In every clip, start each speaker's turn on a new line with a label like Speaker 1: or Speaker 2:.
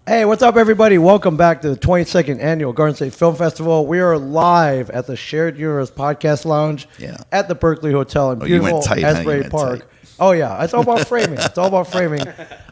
Speaker 1: Hey, what's up, everybody? Welcome back to the 22nd Annual Garden State Film Festival. We are live at the Shared Universe Podcast Lounge at the Berkeley Hotel in beautiful Asbury Park. Oh, yeah. It's all about framing. It's all about framing.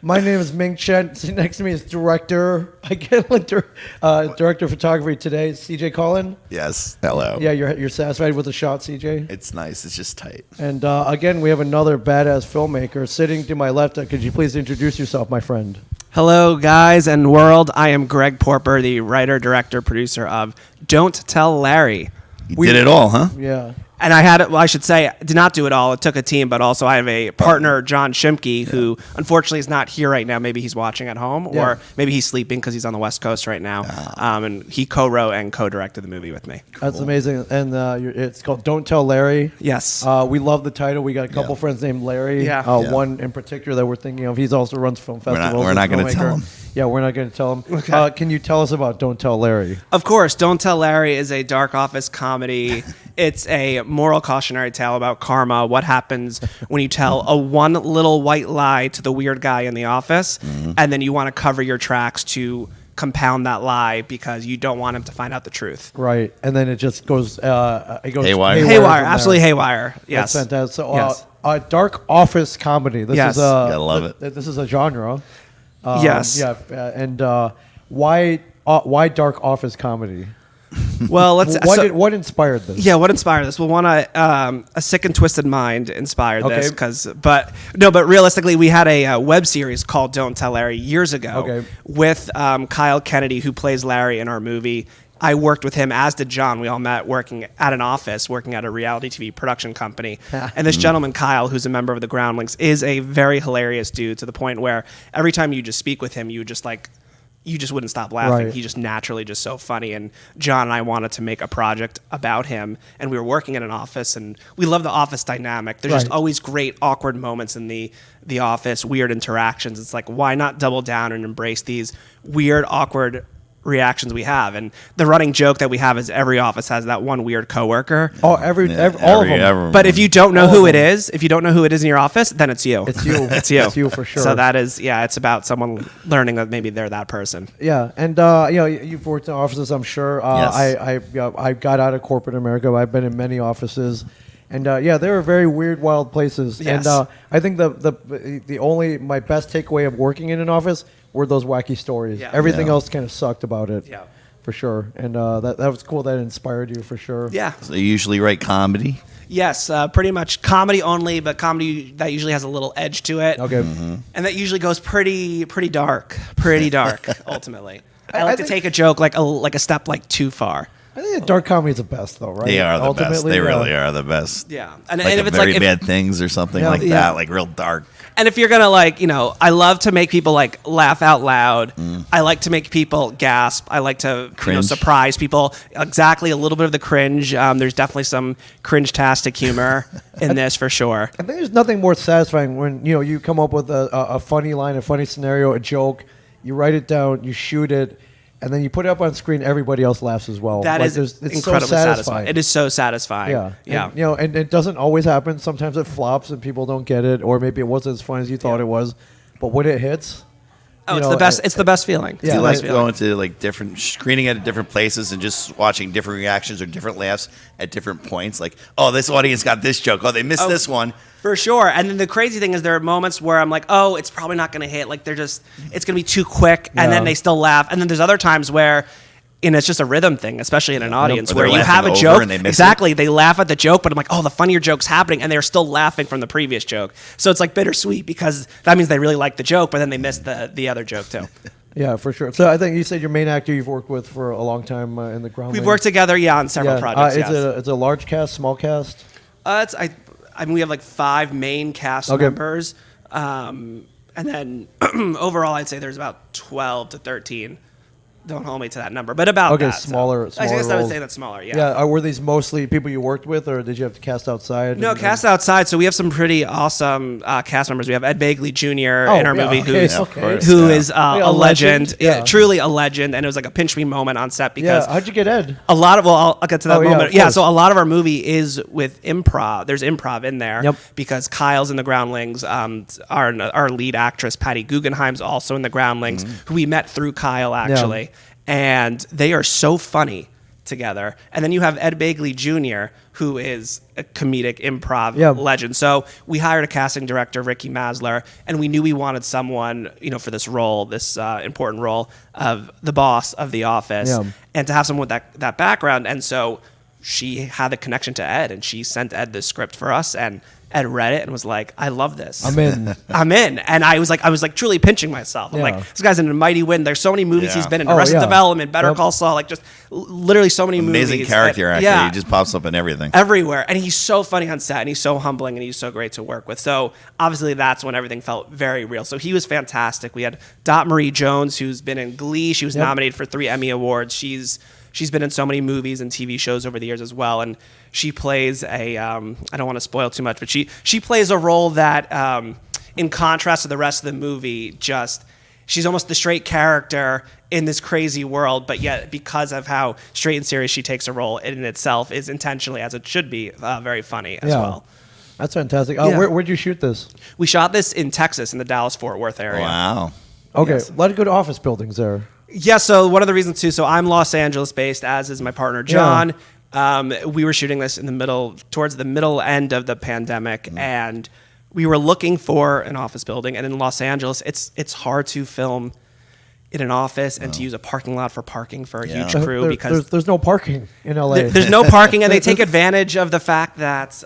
Speaker 1: My name is Ming, Chen. Sitting next to me is director of photography today, CJ Collin.
Speaker 2: Yes. Hello.
Speaker 1: Yeah, you're satisfied with the shot, CJ?
Speaker 2: It's nice. It's just tight.
Speaker 1: And again, we have another badass filmmaker sitting to my left. Could you please introduce yourself, my friend?
Speaker 3: Hello, guys and world. I am Greg Porper, the writer, director, producer of Don't Tell Larry.
Speaker 2: You did it all, huh?
Speaker 1: Yeah.
Speaker 3: And I should say, I did not do it all. It took a team, but also I have a partner, John Shimke, who unfortunately is not here right now. Maybe he's watching at home, or maybe he's sleeping because he's on the West Coast right now. And he co-wrote and co-directed the movie with me.
Speaker 1: That's amazing. And it's called Don't Tell Larry.
Speaker 3: Yes.
Speaker 1: We love the title. We got a couple friends named Larry. One in particular that we're thinking of. He's also runs film festivals.
Speaker 2: We're not going to tell him.
Speaker 1: Yeah, we're not going to tell him.
Speaker 3: Okay.
Speaker 1: Can you tell us about Don't Tell Larry?
Speaker 3: Of course. Don't Tell Larry is a dark office comedy. It's a moral cautionary tale about karma, what happens when you tell a one little white lie to the weird guy in the office, and then you want to cover your tracks to compound that lie because you don't want him to find out the truth.
Speaker 1: Right, and then it just goes
Speaker 2: haywire.
Speaker 3: Haywire, absolutely haywire. Yes.
Speaker 1: That's fantastic. So, dark office comedy. This is
Speaker 2: gotta love it.
Speaker 1: This is a genre.
Speaker 3: Yes.
Speaker 1: Yeah, and why dark office comedy?
Speaker 3: Well,
Speaker 1: what inspired this?
Speaker 3: Yeah, what inspired this? Well, a sick and twisted mind inspired this. But realistically, we had a web series called Don't Tell Larry years ago with Kyle Kennedy, who plays Larry in our movie. I worked with him, as did John. We all met working at an office, working at a reality TV production company. And this gentleman, Kyle, who's a member of the Groundlings, is a very hilarious dude, to the point where every time you just speak with him, you just wouldn't stop laughing.
Speaker 1: Right.
Speaker 3: He's just naturally just so funny. And John and I wanted to make a project about him. And we were working in an office, and we love the office dynamic. There's just always great awkward moments in the office, weird interactions. It's like, why not double down and embrace these weird, awkward reactions we have? And the running joke that we have is every office has that one weird coworker.
Speaker 1: Oh, all of them.
Speaker 3: But if you don't know who it is, in your office, then it's you.
Speaker 1: It's you.
Speaker 3: It's you.
Speaker 1: It's you for sure.
Speaker 3: So that is, it's about someone learning that maybe they're that person.
Speaker 1: Yeah, and you've worked in offices, I'm sure.
Speaker 2: Yes.
Speaker 1: I got out of corporate America. I've been in many offices. And they were very weird, wild places.
Speaker 3: Yes.
Speaker 1: And I think my best takeaway of working in an office were those wacky stories.
Speaker 3: Yeah.
Speaker 1: Everything else kind of sucked about it.
Speaker 3: Yeah.
Speaker 1: For sure. And that was cool. That inspired you for sure.
Speaker 3: Yeah.
Speaker 2: So you usually write comedy?
Speaker 3: Yes, pretty much comedy only, but comedy that usually has a little edge to it.
Speaker 1: Okay.
Speaker 3: And that usually goes pretty dark, ultimately. I like to take a joke like a step too far.
Speaker 1: I think that dark comedy is the best, though, right?
Speaker 2: They are the best. They really are the best.
Speaker 3: Yeah.
Speaker 2: And if it's very bad things or something that, like real dark.
Speaker 3: And if you're going to I love to make people laugh out loud. I like to make people gasp. I like to surprise people. Exactly, a little bit of the cringe. There's definitely some cringe-tastic humor in this for sure.
Speaker 1: I think there's nothing more satisfying when you come up with a funny line, a funny scenario, a joke, you write it down, you shoot it, and then you put it up on screen, everybody else laughs as well.
Speaker 3: It's incredibly
Speaker 1: so satisfying.
Speaker 3: It is so satisfying.
Speaker 1: Yeah. And it doesn't always happen. Sometimes it flops and people don't get it, or maybe it wasn't as funny as you thought it was. But when it hits,
Speaker 3: it's the best. It's the best feeling.
Speaker 1: Yeah,
Speaker 2: do you like going to different screening at different places and just watching different reactions or different laughs at different points? Like, oh, this audience got this joke. Oh, they missed this one.
Speaker 3: For sure. And then the crazy thing is there are moments where I'm like, oh, it's probably not going to hit. Like it's going to be too quick. And then they still laugh. And then there's other times where, and it's just a rhythm thing, especially in an audience where you have a joke. They laugh at the joke, but I'm like, oh, the funnier joke's happening. And they're still laughing from the previous joke. So it's bittersweet because that means they really like the joke, but then they missed the other joke too.
Speaker 1: Yeah, for sure. So I think you said your main actor you've worked with for a long time in the Groundlings.
Speaker 3: We've worked together, on several projects.
Speaker 1: It's a large cast, small cast?
Speaker 3: We have 5 main cast members. And then overall, I'd say there's about 12 to 13 don't hold me to that number, but about that.
Speaker 1: Smaller
Speaker 3: I guess I would
Speaker 1: roles.
Speaker 3: say that's smaller. Yeah.
Speaker 1: Yeah. Were these mostly people you worked with, or did you have to cast outside?
Speaker 3: No, cast outside. So we have some pretty awesome cast members. We have Ed Begley Jr. in our movie, who is a legend, truly a legend, and it was like a pinch me moment on set because
Speaker 1: how'd you get Ed?
Speaker 3: A lot of I'll get to that moment. Yeah, so a lot of our movie is with improv. There's improv in there because Kyle's in the Groundlings. Our lead actress Patty Guggenheim's also in the Groundlings, who we met through Kyle actually. And they are so funny together. And then you have Ed Begley Jr., who is a comedic improv legend. So we hired a casting director, Ricky Masler, and we knew we wanted someone, for this role, this important role of the boss of the office, and to have someone with that background. And so she had the connection to Ed, and she sent Ed the script for us, and Ed read it and was like, I love this.
Speaker 1: I'm in.
Speaker 3: I'm in. And I was like truly pinching myself. I'm like, this guy's in a mighty wind. There's so many movies he's been in. Arrested Development, Better Call Saul, like just literally so many movies.
Speaker 2: Amazing character, actually. He just pops up in everything.
Speaker 3: Everywhere. And he's so funny on set, and he's so humbling, and he's so great to work with. So obviously that's when everything felt very real. So he was fantastic. We had Dot Marie Jones, who's been in Glee. She was nominated for 3 Emmy Awards. She's been in so many movies and TV shows over the years as well, and she plays I don't want to spoil too much, but she plays a role that, in contrast to the rest of the movie, she's almost the straight character in this crazy world, but yet because of how straight and serious she takes a role in itself is intentionally, as it should be, very funny as well.
Speaker 1: That's fantastic. Where'd you shoot this?
Speaker 3: We shot this in Texas, in the Dallas-Fort Worth area.
Speaker 2: Wow.
Speaker 1: Okay, a lot of good office buildings there.
Speaker 3: Yeah, so one of the reasons too, so I'm Los Angeles based, as is my partner John. We were shooting this towards the middle end of the pandemic, and we were looking for an office building. And in Los Angeles, it's hard to film in an office and to use a parking lot for parking for a huge crew because
Speaker 1: there's no parking in LA.
Speaker 3: There's no parking, and they take advantage of the fact that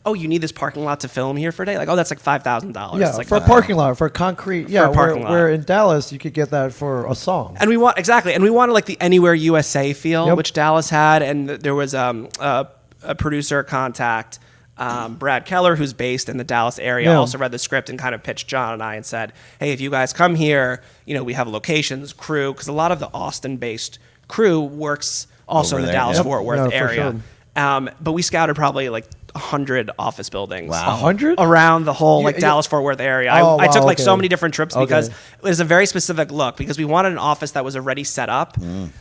Speaker 3: you need this parking lot to film here for a day. Like, that's like $5,000.
Speaker 1: Yeah, for a parking lot, for concrete. Yeah, where in Dallas you could get that for a song.
Speaker 3: And we wanted like the Anywhere USA feel, which Dallas had, and there was a producer contact, Brad Keller, who's based in the Dallas area, also read the script and kind of pitched John and I and said, hey, if you guys come here, we have locations, crew, because a lot of the Austin-based crew works also in the Dallas-Fort Worth area. Sure. But we scouted probably like 100 office buildings.
Speaker 1: Wow. 100?
Speaker 3: Around the whole Dallas-Fort Worth area. I took so many different trips because it was a very specific look, because we wanted an office that was already set up,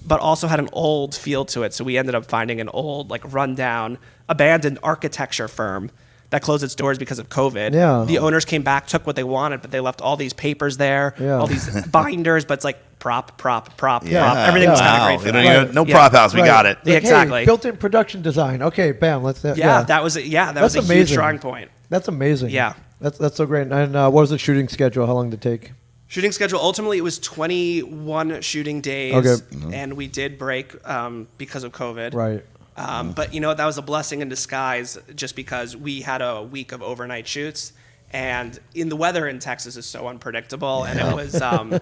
Speaker 3: but also had an old feel to it. So we ended up finding an old, rundown, abandoned architecture firm that closed its doors because of COVID.
Speaker 1: Yeah.
Speaker 3: The owners came back, took what they wanted, but they left all these papers there, all these binders, but it's like prop. Everything was kind of great for that.
Speaker 2: No prop house, we got it.
Speaker 1: Like,
Speaker 3: exactly.
Speaker 1: Hey, built-in production design. Okay, bam. That
Speaker 3: was a huge drawing point.
Speaker 1: That's amazing.
Speaker 3: Yeah.
Speaker 1: That's so great. And what was the shooting schedule? How long did it take?
Speaker 3: Shooting schedule, ultimately, it was 21 shooting days, and we did break because of COVID.
Speaker 1: Right.
Speaker 3: But that was a blessing in disguise, just because we had a week of overnight shoots, and the weather in Texas is so unpredictable, and it was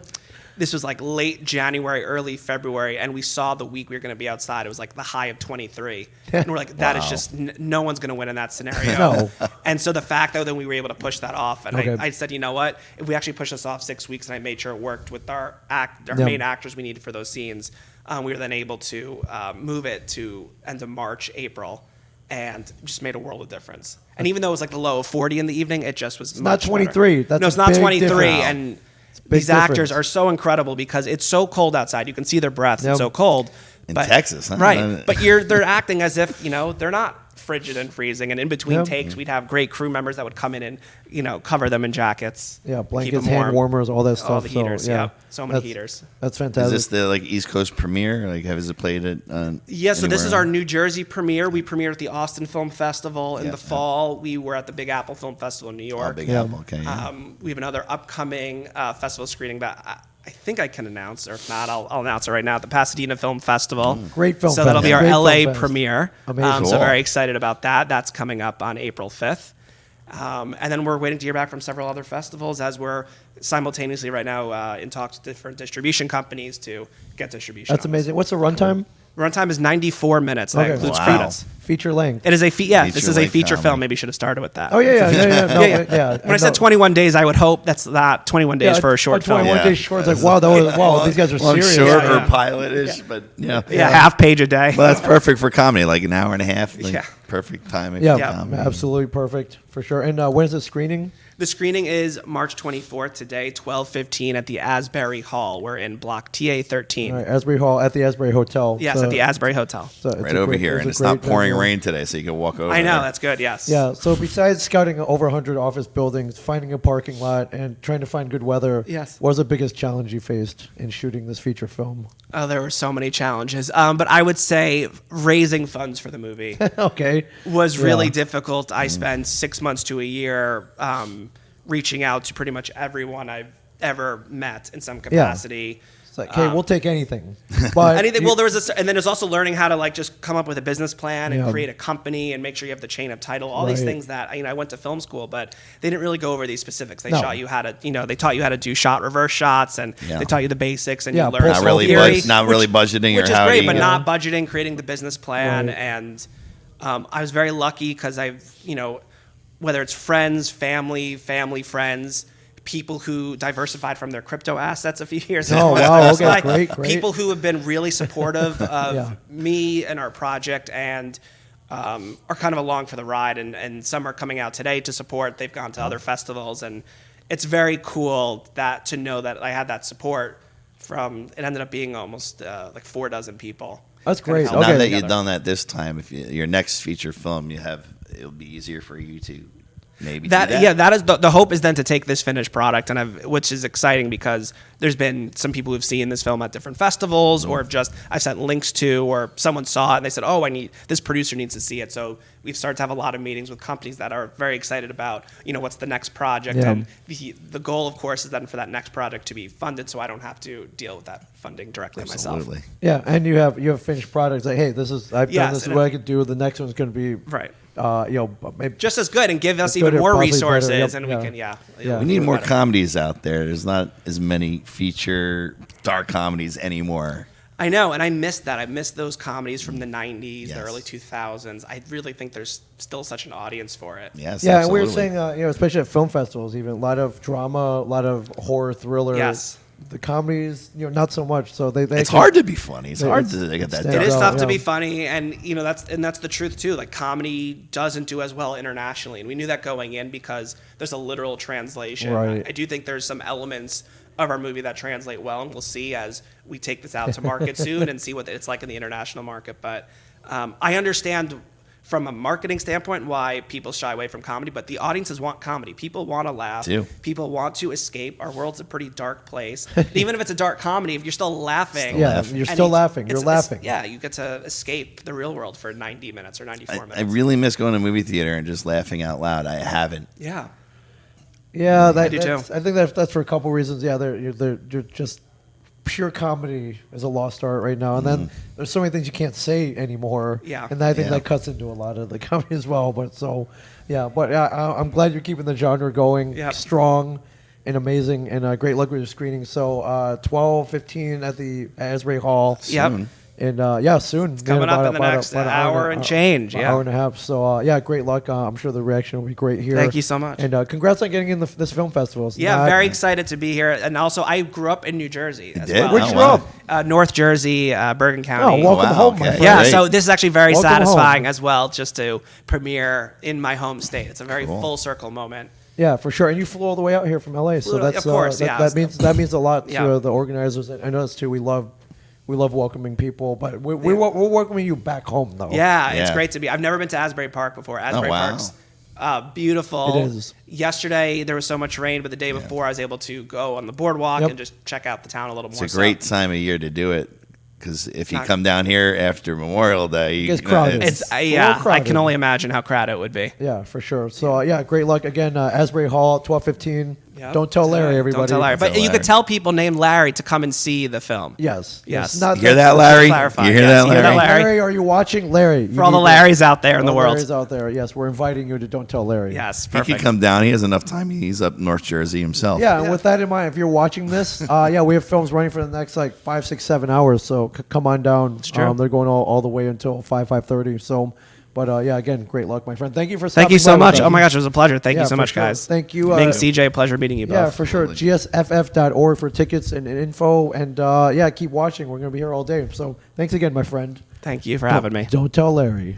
Speaker 3: this was like late January, early February, and we saw the week we were going to be outside. It was like the high of 23, and we're like, that is just no one's going to win in that scenario.
Speaker 1: No.
Speaker 3: And so the fact that then we were able to push that off, and I said, you know what, if we actually push this off 6 weeks, and I made sure it worked with our main actors we needed for those scenes. We were then able to move it to end of March, April, and just made a world of difference. And even though it was like the low of 40 in the evening, it just was
Speaker 1: not 23.
Speaker 3: No, it's not 23. And these actors are so incredible because it's so cold outside. You can see their breaths. It's so cold.
Speaker 2: In Texas, huh?
Speaker 3: Right. But they're acting as if, they're not frigid and freezing, and in between takes we'd have great crew members that would come in and cover them in jackets,
Speaker 1: blankets, hand warmers, all that stuff,
Speaker 3: all the heaters, so many heaters.
Speaker 1: That's fantastic.
Speaker 2: Is this the East Coast premiere? Has it played it?
Speaker 3: So this is our New Jersey premiere. We premiered at the Austin Film Festival in the fall. We were at the Big Apple Film Festival in New York.
Speaker 2: Big Apple, okay.
Speaker 3: We have another upcoming festival screening that I think I can announce, or if not, I'll announce it right now, at the Pasadena Film Festival.
Speaker 1: Great film.
Speaker 3: So that'll be our
Speaker 1: Great
Speaker 3: LA premiere.
Speaker 1: Amazing.
Speaker 3: So very excited about that. That's coming up on April 5th. And then we're waiting to hear back from several other festivals, as we're simultaneously right now in talks with different distribution companies to get distribution.
Speaker 1: That's amazing. What's the runtime?
Speaker 3: Runtime is 94 minutes. That includes credits.
Speaker 1: Feature length.
Speaker 3: It is a this is a feature film. Maybe you should have started with that.
Speaker 1: Oh yeah.
Speaker 3: When I said 21 days, I would hope that's not 21 days for a short film.
Speaker 1: 21 days short. It's like wow, these guys are serious.
Speaker 2: Short or pilot-ish, but
Speaker 3: half page a day.
Speaker 2: Well, that's perfect for comedy, like an hour and a half. Like, perfect timing.
Speaker 1: Yeah, absolutely perfect for sure. And when is it screening?
Speaker 3: The screening is March 24th today, 12:15 at the Asbury Hall. We're in block TA13.
Speaker 1: All right, Asbury Hall at the Asbury Hotel.
Speaker 3: Yes, at the Asbury Hotel.
Speaker 2: So right over here, and it's not pouring rain today, so you can walk over.
Speaker 3: I know,
Speaker 2: there.
Speaker 3: that's good, yes.
Speaker 1: Yeah, so besides scouting over 100 office buildings, finding a parking lot, and trying to find good weather, what was the biggest challenge you faced in shooting this feature film?
Speaker 3: Oh, there were so many challenges. But I would say raising funds for the movie was really difficult. I spent 6 months to a year reaching out to pretty much everyone I've ever met in some capacity.
Speaker 1: It's like, hey, we'll take anything. But
Speaker 3: anything. Well, and then there's also learning how to like just come up with a business plan and create a company and make sure you have the chain of title. All these things that I went to film school, but they didn't really go over these specifics. They taught you how to, they taught you how to do reverse shots, and they taught you the basics, and you learn
Speaker 2: not really budgeting,
Speaker 3: which
Speaker 2: or
Speaker 3: is
Speaker 2: how
Speaker 3: great, but not budgeting, creating the business plan, and I was very lucky because whether it's friends, family, friends, people who diversified from their crypto assets a few years ago.
Speaker 1: Oh, wow. Okay, great.
Speaker 3: People who have been really supportive of me and our project and are kind of along for the ride. And some are coming out today to support. They've gone to other festivals. And it's very cool to know that I had that support from, it ended up being almost like 4 dozen people.
Speaker 1: That's great.
Speaker 2: So now that you've done that this time, if your next feature film it'll be easier for you to maybe do that.
Speaker 3: Yeah, that is the hope is then to take this finished product, which is exciting because there's been some people who've seen this film at different festivals, or I've sent links to, or someone saw it and they said, oh, this producer needs to see it. So we've started to have a lot of meetings with companies that are very excited about, what's the next project. And the goal, of course, is then for that next project to be funded, so I don't have to deal with that funding directly myself.
Speaker 1: Yeah, and you have finished products like, hey, I've done this is what I could do. The next one's going to be maybe
Speaker 3: just as good, and give us even more resources, and we can
Speaker 2: we need more comedies out there. There's not as many feature dark comedies anymore.
Speaker 3: I know, and I missed that. I missed those comedies from the 90s, the early 2000s. I really think there's still such an audience for it.
Speaker 2: Yes,
Speaker 1: yeah,
Speaker 2: absolutely.
Speaker 1: and we were saying, especially at film festivals, even a lot of drama, a lot of horror, thriller.
Speaker 3: Yes.
Speaker 1: The comedies, not so much. So
Speaker 2: it's hard to be funny. It's hard to get that.
Speaker 3: It is tough to be funny, and that's the truth too. Like, comedy doesn't do as well internationally, and we knew that going in because there's a literal translation.
Speaker 1: Right.
Speaker 3: I do think there's some elements of our movie that translate well, and we'll see as we take this out to market soon and see what it's like in the international market. But I understand from a marketing standpoint why people shy away from comedy, but the audiences want comedy. People want to laugh. People want to escape. Our world's a pretty dark place. Even if it's a dark comedy, if you're still laughing.
Speaker 1: You're still laughing. You're laughing.
Speaker 3: You get to escape the real world for 90 minutes or 94 minutes.
Speaker 2: I really miss going to a movie theater and just laughing out loud. I haven't.
Speaker 3: Yeah.
Speaker 1: Yeah, I
Speaker 3: do too.
Speaker 1: I think that's for a couple reasons. Yeah, they're just pure comedy is a lost art right now, and then there's so many things you can't say anymore.
Speaker 3: Yeah,
Speaker 1: and I think that cuts into a lot of the comedy as well. But I'm glad you're keeping the genre going strong and amazing, and great luck with your screening. So 12:15 at the Asbury Hall.
Speaker 3: Yep.
Speaker 1: And soon.
Speaker 3: It's coming up in the next hour and change.
Speaker 1: Hour and a half. So great luck. I'm sure the reaction will be great here.
Speaker 3: Thank you so much.
Speaker 1: And congrats on getting in this film festival.
Speaker 3: Very excited to be here. And also, I grew up in New Jersey as well.
Speaker 1: Where'd you grow up?
Speaker 3: North Jersey, Bergen County.
Speaker 1: Oh, welcome home, my friend.
Speaker 3: Yeah, so this is actually very satisfying
Speaker 1: home.
Speaker 3: As well, just to premiere in my home state. It's a very full circle moment.
Speaker 1: Yeah, for sure. And you flew all the way out here from LA, so that's
Speaker 3: of course,
Speaker 1: that means a lot to the organizers. I know this too. We love welcoming people, but we're welcoming you back home, though.
Speaker 3: Yeah, it's great to be. I've never been to Asbury Park before. Asbury Park's beautiful.
Speaker 1: It is.
Speaker 3: Yesterday, there was so much rain, but the day before, I was able to go on the boardwalk and just check out the town a little more.
Speaker 2: It's a great time of year to do it, because if you come down here after Memorial Day,
Speaker 1: it's crowded.
Speaker 3: I can only imagine how crowded it would be.
Speaker 1: Yeah, for sure. So, great luck. Again, Asbury Hall, 12:15,
Speaker 3: Yep.
Speaker 1: Don't tell Larry, everybody.
Speaker 3: Don't tell Larry. But you could tell people named Larry to come and see the film.
Speaker 1: Yes.
Speaker 2: Not you hear that, Larry? You hear that, Larry?
Speaker 1: Larry, are you watching? Larry.
Speaker 3: For all the Larrys out there in the world.
Speaker 1: Larrys out there, yes. We're inviting you to Don't Tell Larry.
Speaker 3: Yes, perfect.
Speaker 2: He can come down. He has enough time. He's up North Jersey himself.
Speaker 1: Yeah, and with that in mind, if you're watching this, we have films running for the next 5, 6, 7 hours. So come on down. It's true. They're going all the way until 5:30. So. But again, great luck, my friend. Thank you for stopping by.
Speaker 3: Thank you so much. Oh my gosh, it was a pleasure. Thank you so much, guys.
Speaker 1: Thank you.
Speaker 3: Ming, CJ, pleasure meeting you both.
Speaker 1: Yeah, for sure. GSFF.org for tickets and info. And keep watching. We're going to be here all day. So thanks again, my friend.
Speaker 3: Thank you for having me.
Speaker 1: Don't tell Larry.